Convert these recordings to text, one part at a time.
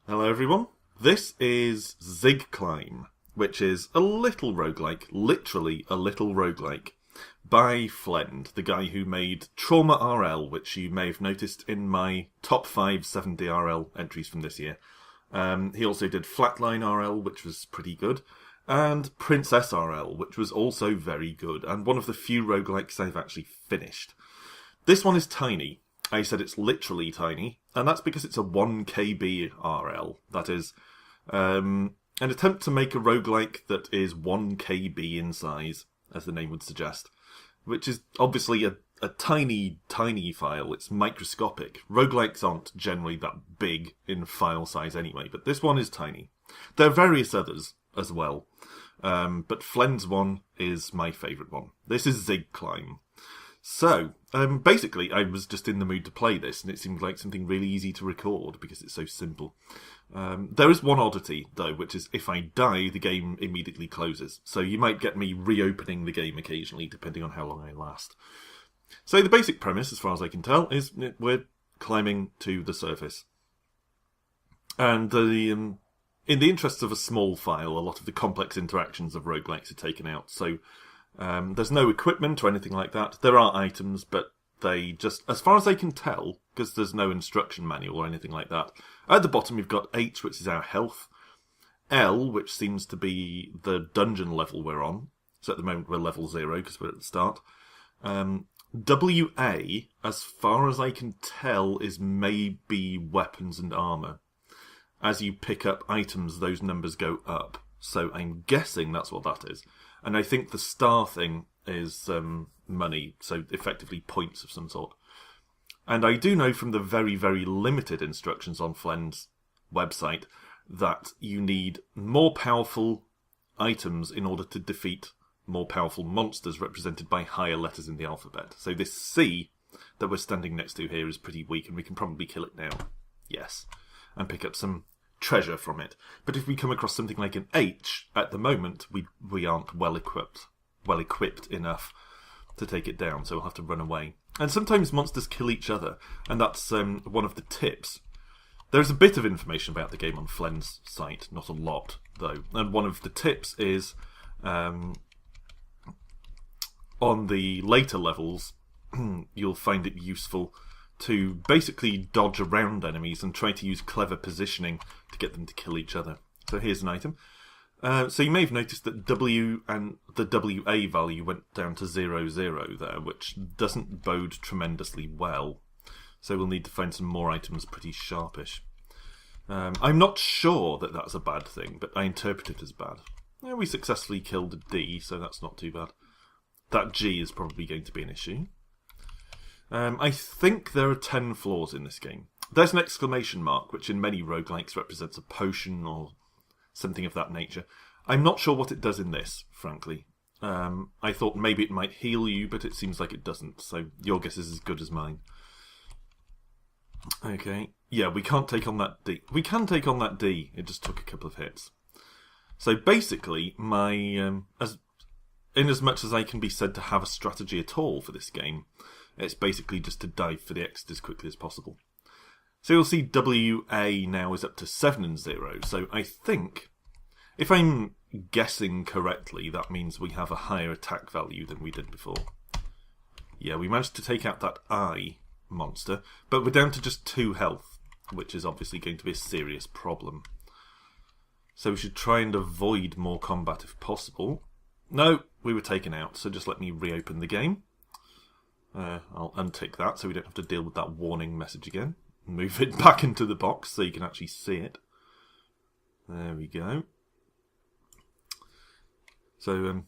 Hello everyone, this is Zig Climb, which is a little roguelike, literally a little roguelike, by Flend, the guy who made TraumaRL, which you may have noticed in my top 5 7DRL entries from this year. He also did Flatline RL, which was pretty good, and PrincessRL, which was also very good, and one of the few roguelikes I've actually finished. This one is tiny. I said it's literally tiny, and that's because it's a 1 KB RL. That is, an attempt to make a roguelike that is 1 KB in size, as the name would suggest, which is obviously a tiny, tiny file. It's microscopic. Roguelikes aren't generally that big in file size anyway, but this one is tiny. There are various others as well, but Flend's one is my favourite one. This is Zig Climb. So, basically, I was just in the mood to play this, and it seemed like something really easy to record, because it's so simple. There is one oddity, though, which is if I die, the game immediately closes. So you might get me reopening the game occasionally, depending on how long I last. So the basic premise, as far as I can tell, is we're climbing to the surface. And in the interests of a small file, a lot of the complex interactions of roguelikes are taken out, so there's no equipment or anything like that. There are items, but they just, as far as I can tell, because there's no instruction manual or anything like that, at the bottom we've got H, which is our health, L, which seems to be the dungeon level we're on, so at the moment we're level 0 because we're at the start. WA, as far as I can tell, is maybe weapons and armour. As you pick up items, those numbers go up, so I'm guessing that's what that is. And I think the star thing is money, so effectively points of some sort. And I do know from the very, very limited instructions on Flend's website that you need more powerful items in order to defeat more powerful monsters represented by higher letters in the alphabet. So this C that we're standing next to here is pretty weak, and we can probably kill it now. Yes. And pick up some treasure from it. But if we come across something like an H, at the moment we aren't well equipped enough to take it down, so we'll have to run away. And sometimes monsters kill each other, and that's one of the tips. There's a bit of information about the game on Flend's site, not a lot though, and one of the tips is on the later levels you'll find it useful to basically dodge around enemies and try to use clever positioning to get them to kill each other. So here's an item. So you may have noticed that W and the WA value went down to 0, 0 there, which doesn't bode tremendously well. So we'll need to find some more items pretty sharpish. I'm not sure that that's a bad thing, but I interpret it as bad. Yeah, we successfully killed a D, so that's not too bad. That G is probably going to be an issue. I think there are 10 floors in this game. There's an exclamation mark, which in many roguelikes represents a potion or something of that nature. I'm not sure what it does in this, frankly. I thought maybe it might heal you, but it seems like it doesn't, so your guess is as good as mine. Okay, yeah, we can't take on that D. We can take on that D, it just took a couple of hits. So basically, in as much as I can be said to have a strategy at all for this game, it's basically just to dive for the exit as quickly as possible. So you'll see WA now is up to 7 and 0, so I think, if I'm guessing correctly, that means we have a higher attack value than we did before. Yeah, we managed to take out that I monster, but we're down to just 2 health, which is obviously going to be a serious problem. So we should try and avoid more combat if possible. No, we were taken out, so just let me reopen the game. I'll untick that so we don't have to deal with that warning message again. Move it back into the box so you can actually see it. There we go. So,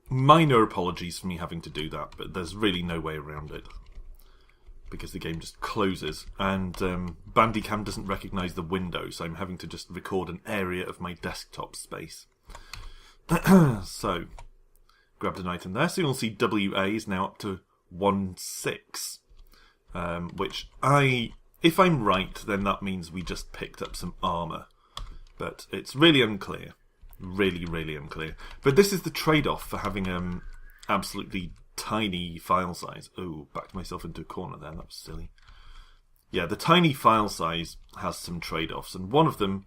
minor apologies for me having to do that, but there's really no way around it. Because the game just closes, and Bandicam doesn't recognise the window, so I'm having to just record an area of my desktop space. So, grabbed an item there, so you'll see WA is now up to 1-6, which if I'm right, then that means we just picked up some armour. But it's really unclear. Really, really unclear. But this is the trade-off for having absolutely tiny file size... Oh, backed myself into a corner there, that was silly. Yeah, the tiny file size has some trade-offs, and one of them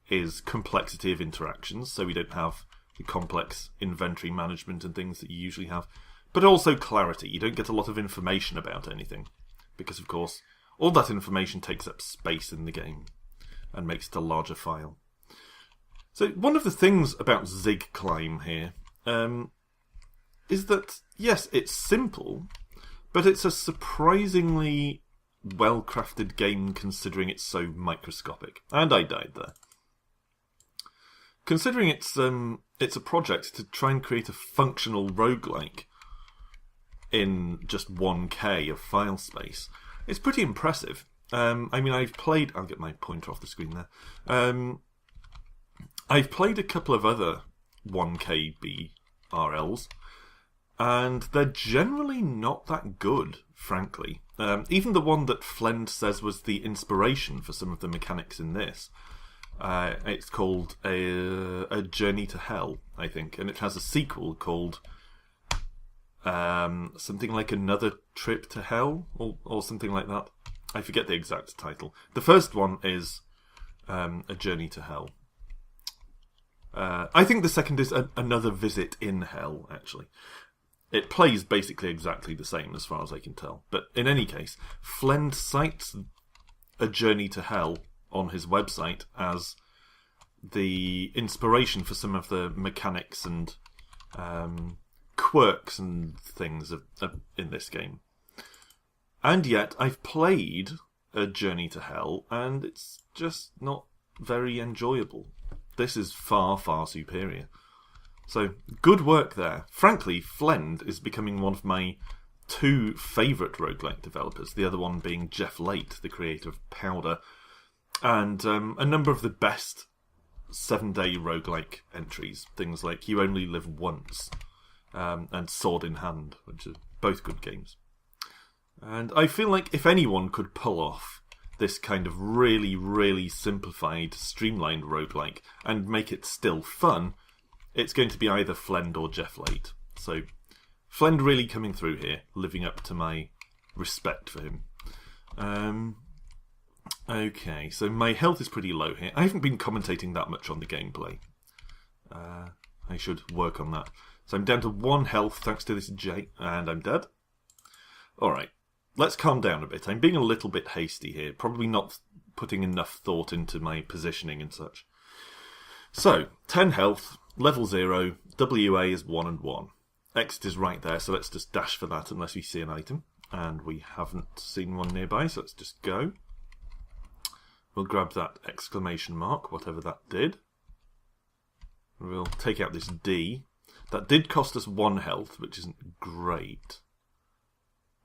is complexity of interactions, so we don't have the complex inventory management and things that you usually have, but also clarity. You don't get a lot of information about anything, because, of course, all that information takes up space in the game and makes it a larger file. So one of the things about Zig Climb here is that, yes, it's simple, but it's a surprisingly well-crafted game considering it's so microscopic. And I died there. Considering it's a project to try and create a functional roguelike in just 1K of file space, it's pretty impressive. I mean, I've played... I'll get my pointer off the screen there. I've played a couple of other 1K BRLs, and they're generally not that good, frankly. Even the one that Flend says was the inspiration for some of the mechanics in this. It's called a Journey to Hell, I think, and it has a sequel called something like Another Trip to Hell, or something like that. I forget the exact title. The first one is A Journey to Hell. I think the second is Another Visit in Hell, actually. It plays basically exactly the same as far as I can tell. But in any case, Flend cites A Journey to Hell on his website as the inspiration for some of the mechanics and quirks and things in this game. And yet, I've played A Journey to Hell, and it's just not very enjoyable. This is far, far superior. So, good work there. Frankly, Flend is becoming one of my two favourite roguelike developers, the other one being Jeff Late, the creator of Powder, and a number of the best 7-day roguelike entries, things like You Only Live Once and Sword in Hand, which are both good games. And I feel like if anyone could pull off this kind of really, really simplified, streamlined roguelike and make it still fun, it's going to be either Flend or Jeff Late. So, Flend really coming through here, living up to my respect for him. Okay, so my health is pretty low here. I haven't been commentating that much on the gameplay. I should work on that. So I'm down to 1 health thanks to this J, and I'm dead. Alright, let's calm down a bit. I'm being a little bit hasty here, probably not putting enough thought into my positioning and such. So, 10 health, level 0, WA is 1 and 1. Exit is right there, so let's just dash for that unless we see an item. And we haven't seen one nearby, so let's just go. We'll grab that exclamation mark, whatever that did. We'll take out this D. That did cost us 1 health, which isn't great.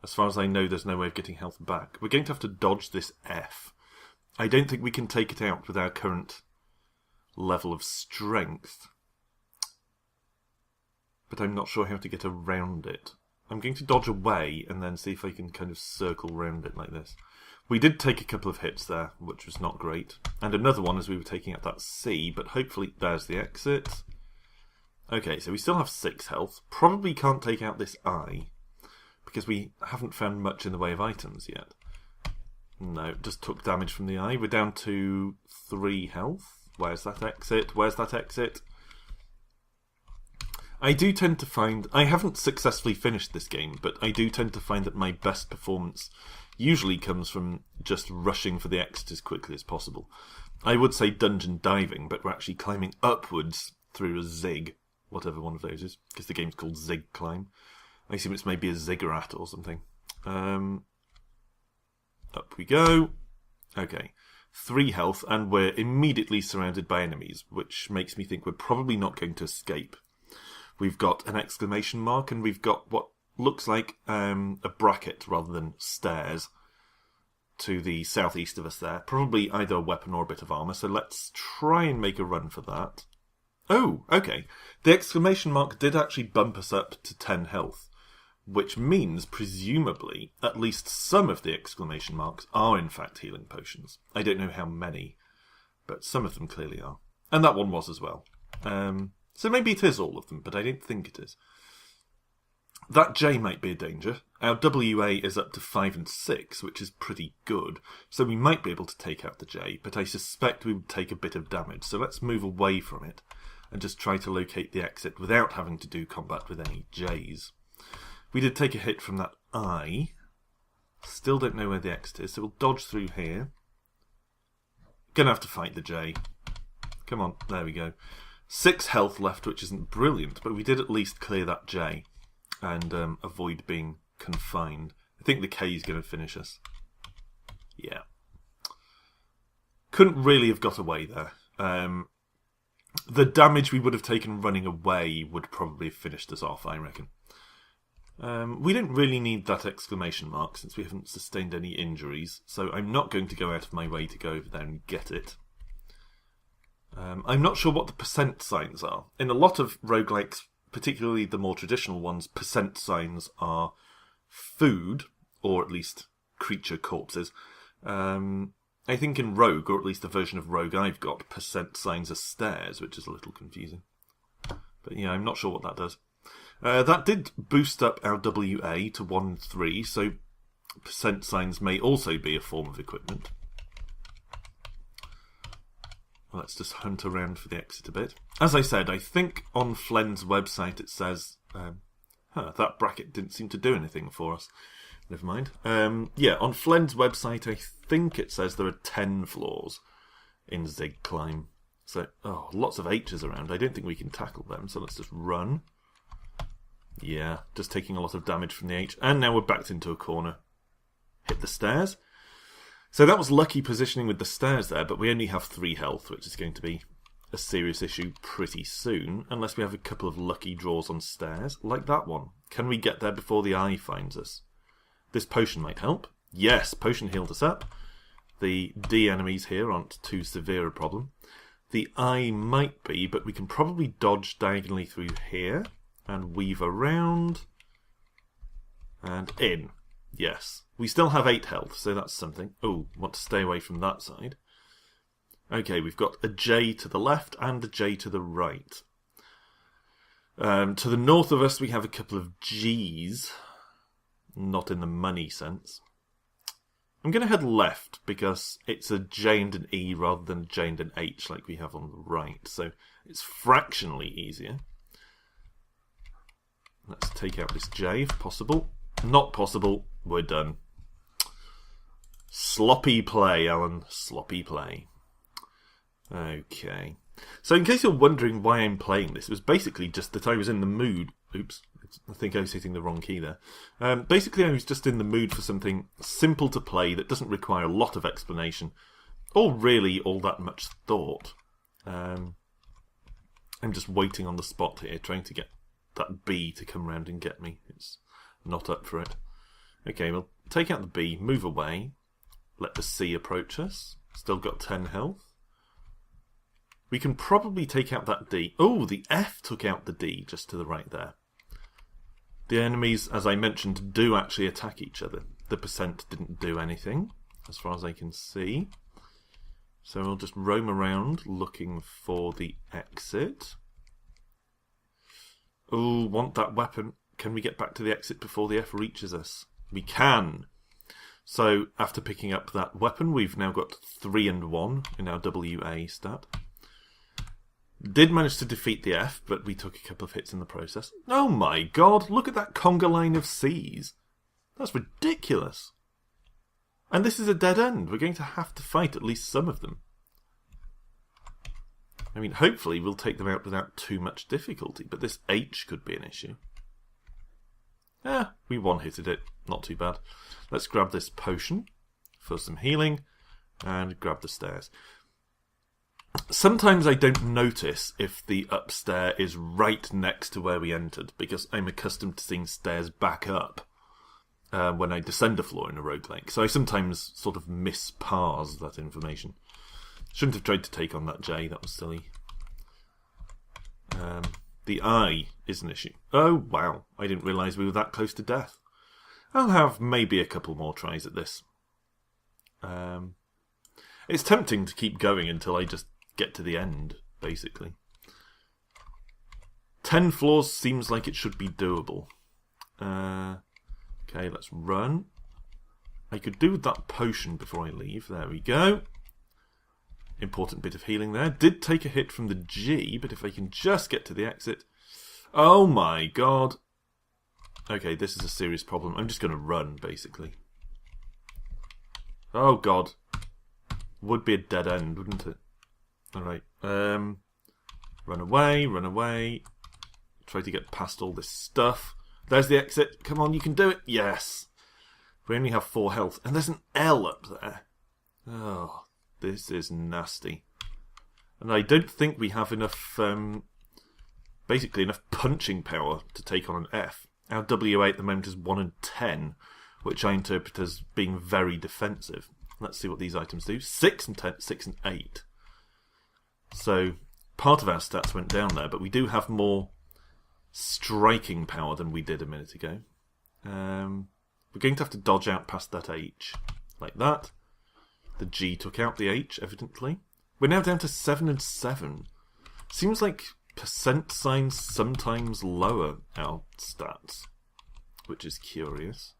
As far as I know, there's no way of getting health back. We're going to have to dodge this F. I don't think we can take it out with our current level of strength. But I'm not sure how to get around it. I'm going to dodge away and then see if I can kind of circle round it like this. We did take a couple of hits there, which was not great. And another one as we were taking out that C, but hopefully there's the exit. Okay, so we still have 6 health. Probably can't take out this I, because we haven't found much in the way of items yet. No, just took damage from the eye. We're down to 3 health. Where's that exit? Where's that exit? I do tend to find... I haven't successfully finished this game, but I do tend to find that my best performance usually comes from just rushing for the exit as quickly as possible. I would say dungeon diving, but we're actually climbing upwards through a zig, whatever one of those is, because the game's called ZigClimb. I assume it's maybe a ziggurat or something. Up we go. Okay. 3 health, and we're immediately surrounded by enemies, which makes me think we're probably not going to escape. We've got an exclamation mark, and we've got what looks like a bracket rather than stairs to the southeast of us there. Probably either a weapon or a bit of armour, so let's try and make a run for that. Oh, okay. The exclamation mark did actually bump us up to 10 health, which means, presumably, at least some of the exclamation marks are in fact healing potions. I don't know how many, but some of them clearly are. And that one was as well. So maybe it is all of them, but I don't think it is. That J might be a danger. Our WA is up to 5 and 6, which is pretty good. So we might be able to take out the J, but I suspect we would take a bit of damage. So let's move away from it and just try to locate the exit without having to do combat with any Js. We did take a hit from that I. Still don't know where the exit is, so we'll dodge through here. Gonna have to fight the J. Come on, there we go. 6 health left, which isn't brilliant, but we did at least clear that J and avoid being confined. I think the K is going to finish us. Yeah. Couldn't really have got away there. The damage we would have taken running away would probably have finished us off, I reckon. We don't really need that exclamation mark since we haven't sustained any injuries, so I'm not going to go out of my way to go over there and get it. I'm not sure what the percent signs are. In a lot of roguelikes, particularly the more traditional ones, percent signs are food, or at least creature corpses. I think in Rogue, or at least the version of Rogue I've got, percent signs are stairs, which is a little confusing. But yeah, I'm not sure what that does. That did boost up our WA to 1 3, so percent signs may also be a form of equipment. Let's just hunt around for the exit a bit. As I said, I think on Flend's website it says... that bracket didn't seem to do anything for us. Never mind. Yeah, on Flend's website I think it says there are 10 floors in Zig Climb. So, lots of H's around. I don't think we can tackle them, so let's just run. Yeah, just taking a lot of damage from the H. And now we're backed into a corner. Hit the stairs. So that was lucky positioning with the stairs there, but we only have 3 health, which is going to be a serious issue pretty soon, unless we have a couple of lucky draws on stairs, like that one. Can we get there before the eye finds us? This potion might help. Yes, potion healed us up. The D enemies here aren't too severe a problem. The eye might be, but we can probably dodge diagonally through here and weave around and in. Yes. We still have 8 health, so that's something. Oh, want to stay away from that side. Okay, we've got a J to the left and a J to the right. To the north of us, we have a couple of Gs. Not in the money sense. I'm going to head left because it's a J and an E rather than a J and an H like we have on the right. So it's fractionally easier. Let's take out this J if possible. Not possible. We're done. Sloppy play, Alan. Sloppy play. Okay. So in case you're wondering why I'm playing this, it was basically just that I was in the mood. Oops. I think I was hitting the wrong key there. Basically, I was just in the mood for something simple to play that doesn't require a lot of explanation, or really all that much thought. I'm just waiting on the spot here, trying to get that B to come round and get me. It's not up for it. Okay, we'll take out the B, move away, let the C approach us. Still got 10 health. We can probably take out that D. Oh, the F took out the D just to the right there. The enemies, as I mentioned, do actually attack each other. The percent didn't do anything, as far as I can see. So we'll just roam around looking for the exit. Oh, want that weapon. Can we get back to the exit before the F reaches us? We can. So after picking up that weapon, we've now got 3 and 1 in our WA stat. Did manage to defeat the F, but we took a couple of hits in the process. Oh my god, look at that conga line of Cs. That's ridiculous. And this is a dead end. We're going to have to fight at least some of them. I mean, hopefully we'll take them out without too much difficulty, but this H could be an issue. We one-hitted it. Not too bad. Let's grab this potion for some healing and grab the stairs. Sometimes I don't notice if the upstair is right next to where we entered, because I'm accustomed to seeing stairs back up when I descend a floor in a roguelike. So I sometimes sort of misparse that information. Shouldn't have tried to take on that J, that was silly. The I is an issue. Oh, wow, I didn't realise we were that close to death. I'll have maybe a couple more tries at this. It's tempting to keep going until I just get to the end, basically. 10 floors seems like it should be doable. Okay, let's run. I could do with that potion before I leave. There we go. Important bit of healing there. Did take a hit from the G, but if I can just get to the exit... Oh my god. Okay, this is a serious problem. I'm just going to run, basically. Oh god. Would be a dead end, wouldn't it? Alright. Run away, run away. Try to get past all this stuff. There's the exit. Come on, you can do it. Yes. We only have 4 health. And there's an L up there. Oh, this is nasty. And I don't think we have enough, basically enough punching power to take on an F. Our WA at the moment is 1 and 10, which I interpret as being very defensive. Let's see what these items do. 6 and 10, 6 and 8. So, part of our stats went down there, but we do have more striking power than we did a minute ago. We're going to have to dodge out past that H, like that. The G took out the H, evidently. We're now down to 7 and 7. Seems like percent signs sometimes lower our stats, which is curious.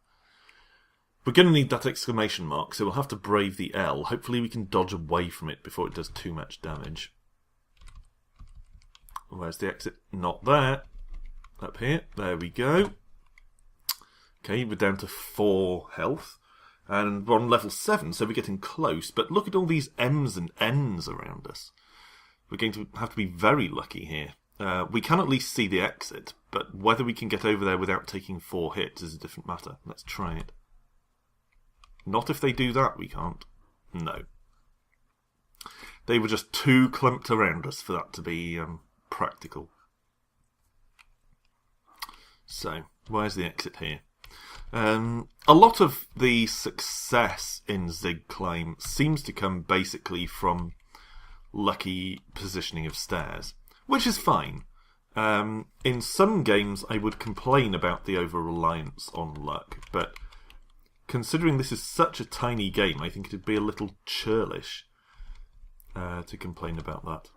We're going to need that exclamation mark, so we'll have to brave the L. Hopefully we can dodge away from it before it does too much damage. Where's the exit? Not there. Up here. There we go. Okay, we're down to 4 health. And we're on level 7, so we're getting close. But look at all these M's and N's around us. We're going to have to be very lucky here. We can at least see the exit, but whether we can get over there without taking 4 hits is a different matter. Let's try it. Not if they do that, we can't. No. They were just too clumped around us for that to be practical. So, where's the exit here? A lot of the success in Zig Climb seems to come basically from lucky positioning of stairs, which is fine. In some games I would complain about the over-reliance on luck, but considering this is such a tiny game, I think it'd be a little churlish to complain about that.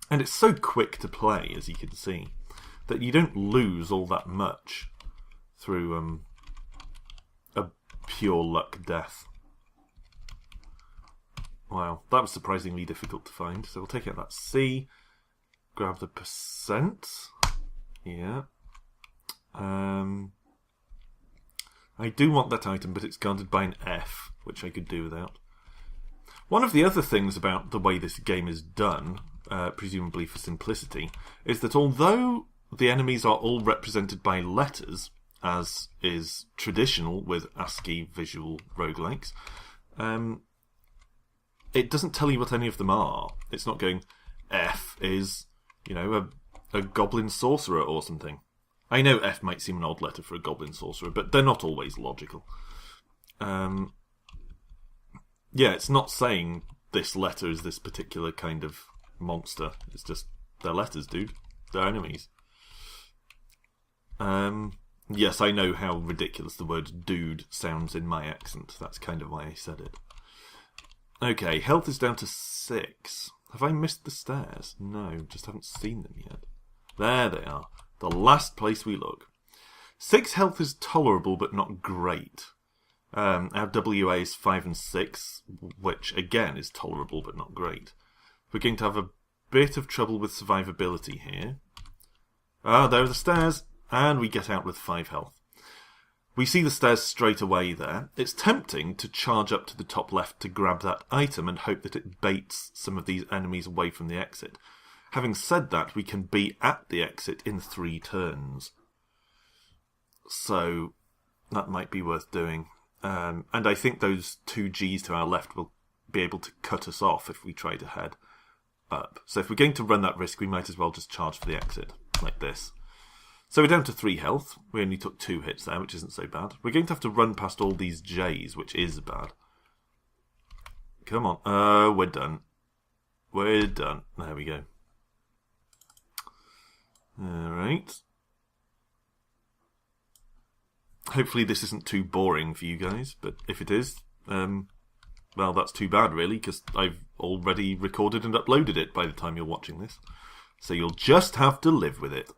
And it's so quick to play, as you can see, that you don't lose all that much through a pure luck death. Wow, that was surprisingly difficult to find. So we'll take out that C, grab the percent. Yeah. I do want that item, but it's guarded by an F, which I could do without. One of the other things about the way this game is done, presumably for simplicity, is that although the enemies are all represented by letters, as is traditional with ASCII visual roguelikes, it doesn't tell you what any of them are. It's not going, F is, you know, a goblin sorcerer or something. I know F might seem an odd letter for a goblin sorcerer, but they're not always logical. Yeah, it's not saying this letter is this particular kind of monster. It's just, they're letters, dude. They're enemies. Yes, I know how ridiculous the word dude sounds in my accent. That's kind of why I said it. Okay, health is down to 6. Have I missed the stairs? No, just haven't seen them yet. There they are. The last place we look. 6 health is tolerable, but not great. Our WA is 5 and 6, which, again, is tolerable, but not great. We're going to have a bit of trouble with survivability here. Ah, there are the stairs. And we get out with 5 health. We see the stairs straight away there. It's tempting to charge up to the top left to grab that item and hope that it baits some of these enemies away from the exit. Having said that, we can be at the exit in 3 turns. So, that might be worth doing. And I think those 2 Gs to our left will be able to cut us off if we try to head up. So if we're going to run that risk, we might as well just charge for the exit, like this. So we're down to 3 health. We only took 2 hits there, which isn't so bad. We're going to have to run past all these J's, which is bad. Come on. We're done. We're done. There we go. Alright. Hopefully this isn't too boring for you guys, but if it is, well, that's too bad, really, because I've already recorded and uploaded it by the time you're watching this. So you'll just have to live with it.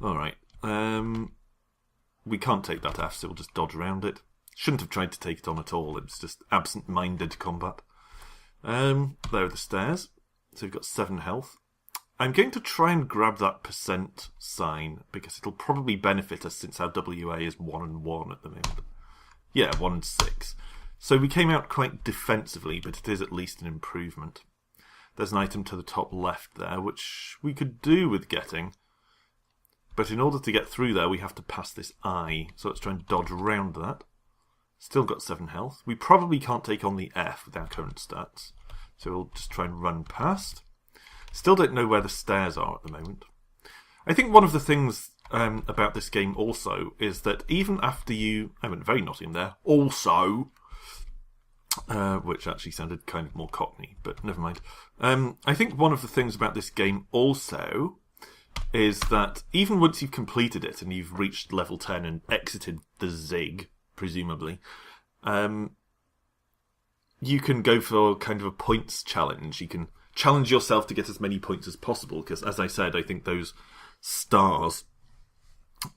Alright. we can't take that F, so we'll just dodge around it. Shouldn't have tried to take it on at all. It's just absent-minded combat. There are the stairs. So we've got 7 health. I'm going to try and grab that percent sign, because it'll probably benefit us since our WA is 1 and 1 at the moment. Yeah, 1 and 6. So we came out quite defensively, but it is at least an improvement. There's an item to the top left there, which we could do with getting. But in order to get through there, we have to pass this eye. So let's try and dodge around that. Still got 7 health. We probably can't take on the F with our current stats. So we'll just try and run past. Still don't know where the stairs are at the moment. I think one of the things about this game also is that even after you... I went very naughty in there. Also... which actually sounded kind of more Cockney, but never mind. I think one of the things about this game also is that even once you've completed it and you've reached level 10 and exited the Zig, presumably, you can go for kind of a points challenge. You can challenge yourself to get as many points as possible, because as I said, I think those stars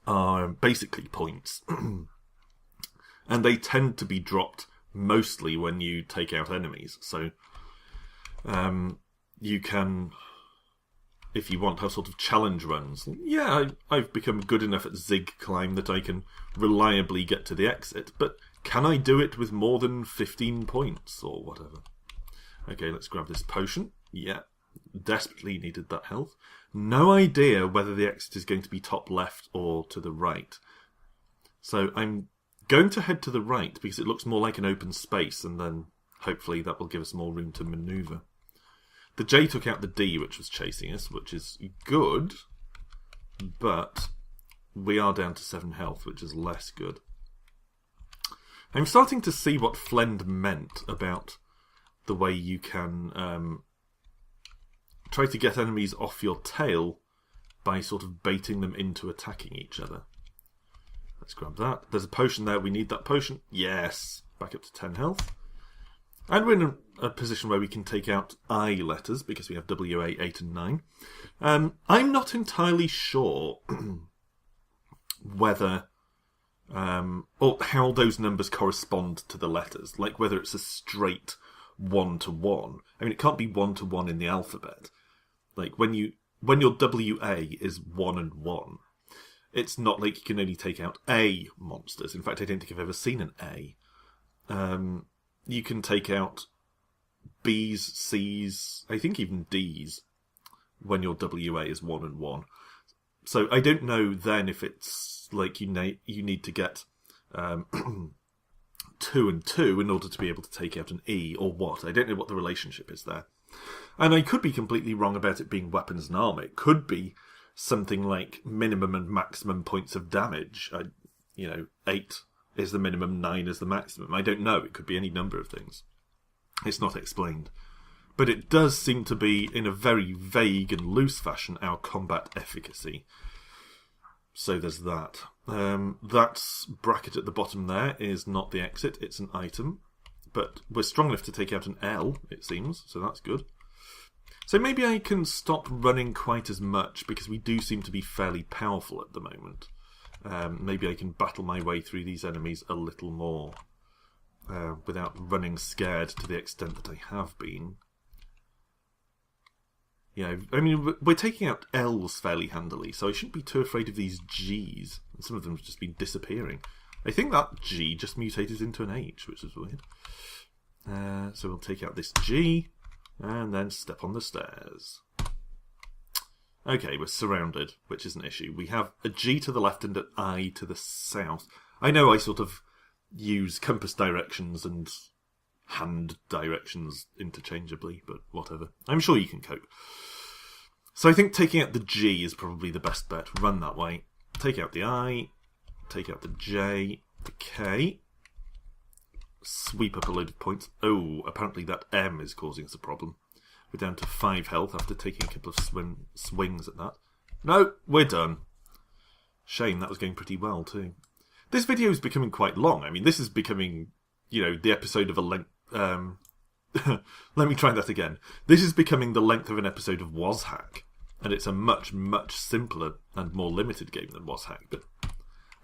are basically points. And they tend to be dropped mostly when you take out enemies. So you can, if you want, have sort of challenge runs. Yeah, I've become good enough at Zig Climb that I can reliably get to the exit, but can I do it with more than 15 points or whatever? Okay, let's grab this potion. Yeah, desperately needed that health. No idea whether the exit is going to be top left or to the right. So I'm going to head to the right because it looks more like an open space, and then hopefully that will give us more room to manoeuvre. The J took out the D, which was chasing us, which is good, but we are down to 7 health, which is less good. I'm starting to see what Flend meant about the way you can try to get enemies off your tail by sort of baiting them into attacking each other. Let's grab that. There's a potion there. We need that potion. Yes. Back up to 10 health. And we're in a position where we can take out I letters because we have WA 8 and 9. I'm not entirely sure whether or how those numbers correspond to the letters. Like whether it's a straight 1-to-1. I mean, it can't be 1-to-1 in the alphabet. Like when your WA is 1 and 1. It's not like you can only take out A monsters. In fact, I don't think I've ever seen an A. You can take out B's, C's, I think even D's, when your WA is 1 and 1. So I don't know then if it's like you need to get 2 and 2 in order to be able to take out an E or what. I don't know what the relationship is there. And I could be completely wrong about it being weapons and armour. It could be something like minimum and maximum points of damage. 8 is the minimum, 9 is the maximum. I don't know. It could be any number of things. It's not explained. But it does seem to be, in a very vague and loose fashion, our combat efficacy. So there's that. That bracket at the bottom there is not the exit, it's an item. But we're strong enough to take out an L, it seems, so that's good. So maybe I can stop running quite as much, because we do seem to be fairly powerful at the moment. Maybe I can battle my way through these enemies a little more, without running scared to the extent that I have been. Yeah, I mean, we're taking out L's fairly handily, so I shouldn't be too afraid of these G's. And some of them have just been disappearing. I think that G just mutated into an H, which is weird. So we'll take out this G, and then step on the stairs. Okay, we're surrounded, which is an issue. We have a G to the left and an I to the south. I know I sort of use compass directions and hand directions interchangeably, but whatever. I'm sure you can cope. So I think taking out the G is probably the best bet. Run that way. Take out the I, take out the J, the K, sweep up a load of points. Oh, apparently that M is causing us a problem. We're down to 5 health after taking a couple of swings at that. No, we're done. Shame, that was going pretty well too. This video is becoming quite long. I mean, this is becoming, the episode of a length... let me try that again. This is becoming the length of an episode of WasHack, and it's a much, much simpler and more limited game than WasHack, but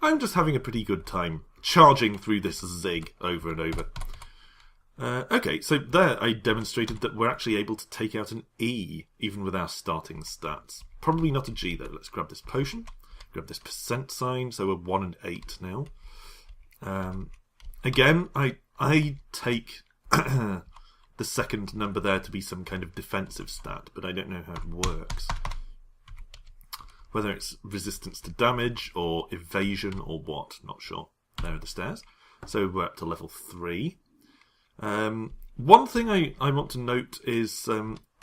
I'm just having a pretty good time charging through this Zig over and over. Okay, so there I demonstrated that we're actually able to take out an E, even with our starting stats. Probably not a G, though. Let's grab this potion. Grab this percent sign, so we're 1 and 8 now. Again, I take the second number there to be some kind of defensive stat, but I don't know how it works. Whether it's resistance to damage, or evasion, or what, not sure. There are the stairs. So we're up to level 3. One thing I want to note is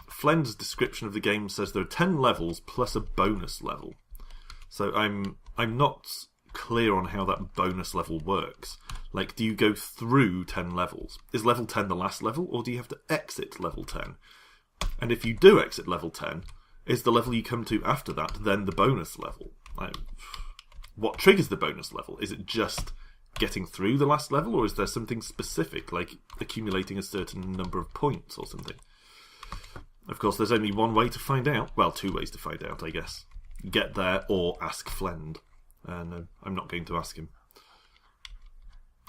Flend's description of the game says there are 10 levels plus a bonus level. So I'm not clear on how that bonus level works. Like, do you go through 10 levels? Is level 10 the last level, or do you have to exit level 10? And if you do exit level 10, is the level you come to after that then the bonus level? Like, what triggers the bonus level? Is it just getting through the last level, or is there something specific, like accumulating a certain number of points or something? Of course, there's only one way to find out. Well, 2 ways to find out, I guess. Get there or ask Flend. No, I'm not going to ask him.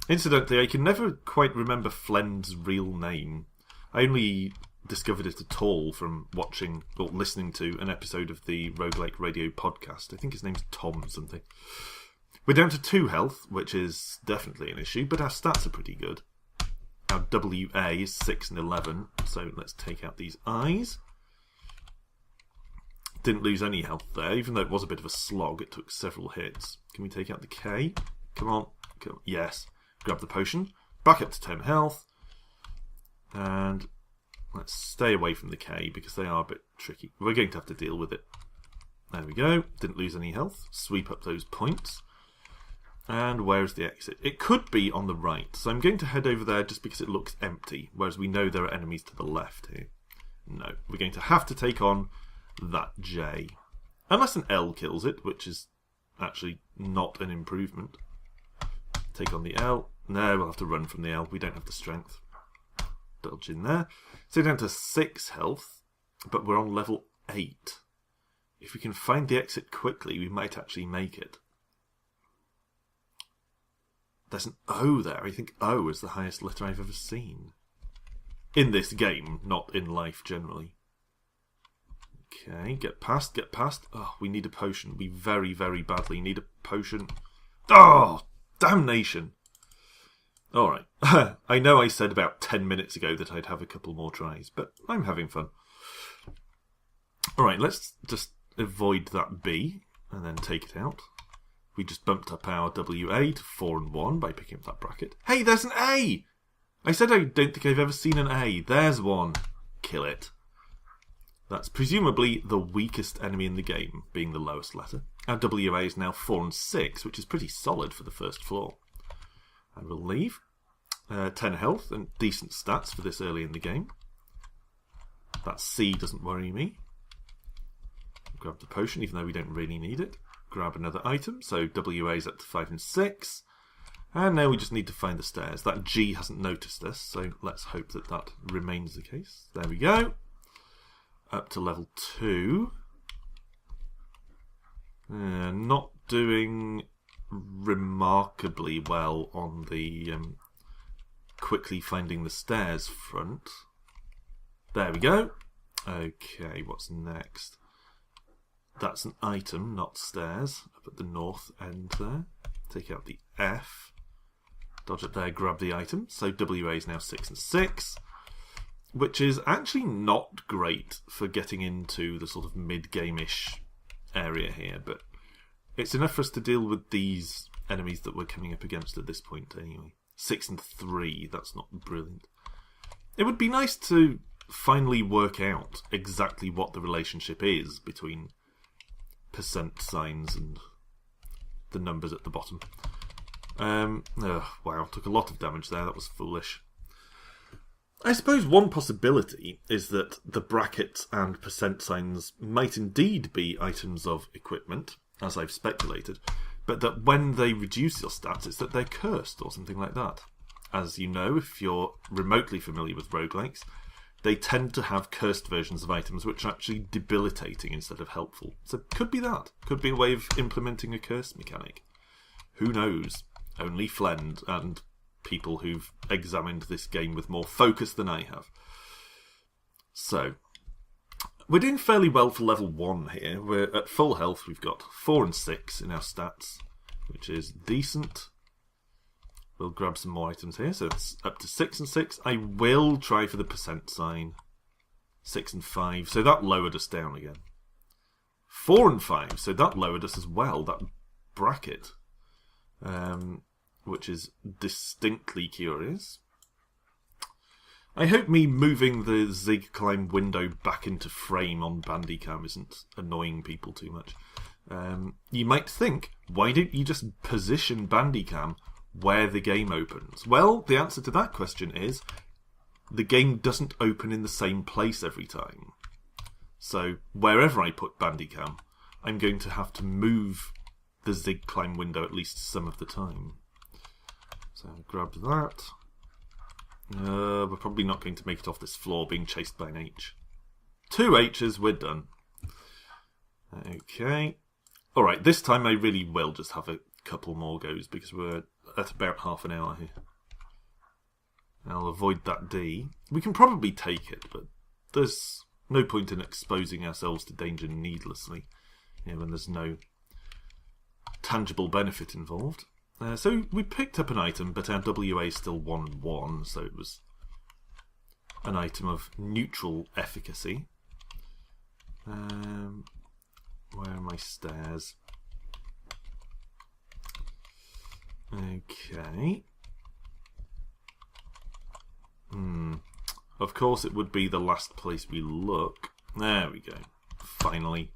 Incidentally, I can never quite remember Flend's real name. I only discovered it at all from watching or listening to an episode of the Roguelike Radio podcast. I think his name's Tom something. We're down to 2 health, which is definitely an issue, but our stats are pretty good. Our WA is 6 and 11, so let's take out these eyes. Didn't lose any health there, even though it was a bit of a slog. It took several hits. Can we take out the K? Come on. Yes. Grab the potion. Back up to 10 health. And let's stay away from the K, because they are a bit tricky. We're going to have to deal with it. There we go. Didn't lose any health. Sweep up those points. And where's the exit? It could be on the right, so I'm going to head over there just because it looks empty, whereas we know there are enemies to the left here. No, we're going to have to take on that J. Unless an L kills it, which is actually not an improvement. Take on the L. No, we'll have to run from the L. We don't have the strength. Dodge in there. So down to 6 health, but we're on level 8. If we can find the exit quickly, we might actually make it. There's an O there. I think O is the highest letter I've ever seen. In this game, not in life generally. Okay, get past, get past. Oh, we need a potion. We very, very badly need a potion. Oh, damnation. Alright. I know I said about 10 minutes ago that I'd have a couple more tries, but I'm having fun. Alright, let's just avoid that B and then take it out. We just bumped up our WA to 4 and 1 by picking up that bracket. Hey, there's an A! I said I don't think I've ever seen an A. There's one. Kill it. That's presumably the weakest enemy in the game, being the lowest letter. Our WA is now 4 and 6, which is pretty solid for the first floor. And we'll leave. 10 health and decent stats for this early in the game. That C doesn't worry me. Grab the potion, even though we don't really need it. Grab another item, so WA is up to 5 and 6. And now we just need to find the stairs. That G hasn't noticed us, so let's hope that that remains the case. There we go. Up to level 2. Not doing remarkably well on the quickly finding the stairs front. There we go. Okay, what's next? That's an item, not stairs, up at the north end there. Take out the F. Dodge it there, grab the item. So WA is now 6 and 6, which is actually not great for getting into the sort of mid-game-ish area here, but it's enough for us to deal with these enemies that we're coming up against at this point anyway. 6 and 3, that's not brilliant. It would be nice to finally work out exactly what the relationship is between percent signs and the numbers at the bottom. Wow, took a lot of damage there, that was foolish. I suppose one possibility is that the brackets and percent signs might indeed be items of equipment, as I've speculated, but that when they reduce your stats, it's that they're cursed or something like that. As you know, if you're remotely familiar with roguelikes, they tend to have cursed versions of items which are actually debilitating instead of helpful. So could be that. Could be a way of implementing a curse mechanic. Who knows? Only Flend and people who've examined this game with more focus than I have. So, we're doing fairly well for level 1 here. We're at full health. We've got 4 and 6 in our stats, which is decent. We'll grab some more items here. So it's up to 6 and 6. I will try for the percent sign. 6 and 5. So that lowered us down again. 4 and 5. So that lowered us as well. That bracket. Which is distinctly curious. I hope me moving the Zig Climb window back into frame on Bandicam isn't annoying people too much. You might think, why don't you just position Bandicam where the game opens? Well, the answer to that question is, the game doesn't open in the same place every time. So, wherever I put Bandicam, I'm going to have to move the Zig Climb window at least some of the time. So, grab that. We're probably not going to make it off this floor being chased by an H. 2 H's, we're done. Okay. Alright, this time I really will just have a couple more goes because we're at about half an hour here. I'll avoid that D. We can probably take it, but there's no point in exposing ourselves to danger needlessly, when there's no tangible benefit involved. So we picked up an item, but our WA is still 1-1, so it was an item of neutral efficacy. Where are my stairs? Okay. Of course it would be the last place we look. There we go. Finally.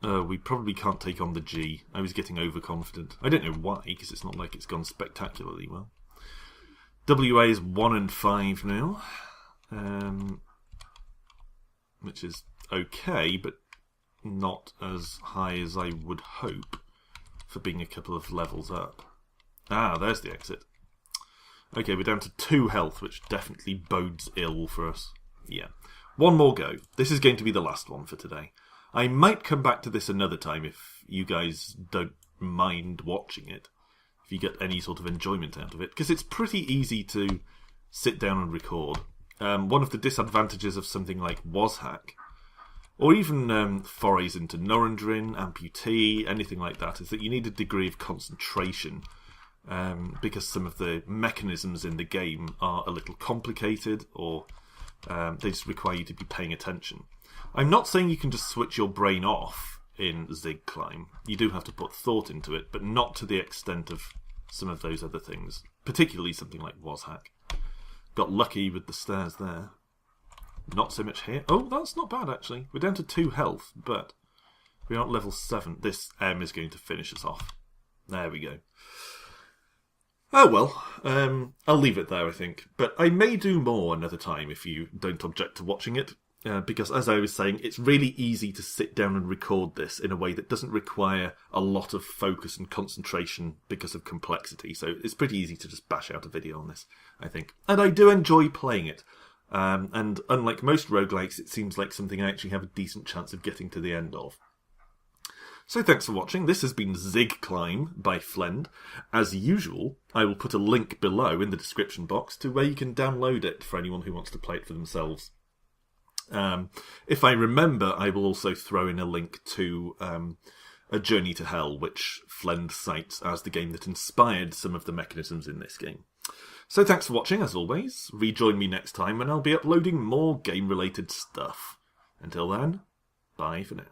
We probably can't take on the G. I was getting overconfident. I don't know why, because it's not like it's gone spectacularly well. WA is 1 and 5 now. Which is okay, but not as high as I would hope for being a couple of levels up. Ah, there's the exit. Okay, we're down to 2 health, which definitely bodes ill for us. Yeah. One more go. This is going to be the last one for today. I might come back to this another time if you guys don't mind watching it. If you get any sort of enjoyment out of it. Because it's pretty easy to sit down and record. One of the disadvantages of something like WasHack, or even forays into Norendrin, Amputee, anything like that, is that you need a degree of concentration. Because some of the mechanisms in the game are a little complicated, or they just require you to be paying attention. I'm not saying you can just switch your brain off in Zig Climb. You do have to put thought into it, but not to the extent of some of those other things. Particularly something like WasHack. Got lucky with the stairs there. Not so much here. Oh, that's not bad actually. We're down to 2 health, but we're at level 7. This M is going to finish us off. There we go. Oh well, I'll leave it there I think. But I may do more another time if you don't object to watching it. Because, as I was saying, it's really easy to sit down and record this in a way that doesn't require a lot of focus and concentration because of complexity. So it's pretty easy to just bash out a video on this, I think. And I do enjoy playing it. And unlike most roguelikes, it seems like something I actually have a decent chance of getting to the end of. So thanks for watching. This has been Zig Climb by Flend. As usual, I will put a link below in the description box to where you can download it for anyone who wants to play it for themselves. If I remember, I will also throw in a link to A Journey to Hell, which Flend cites as the game that inspired some of the mechanisms in this game. So thanks for watching, as always. Rejoin me next time when I'll be uploading more game-related stuff. Until then, bye for now.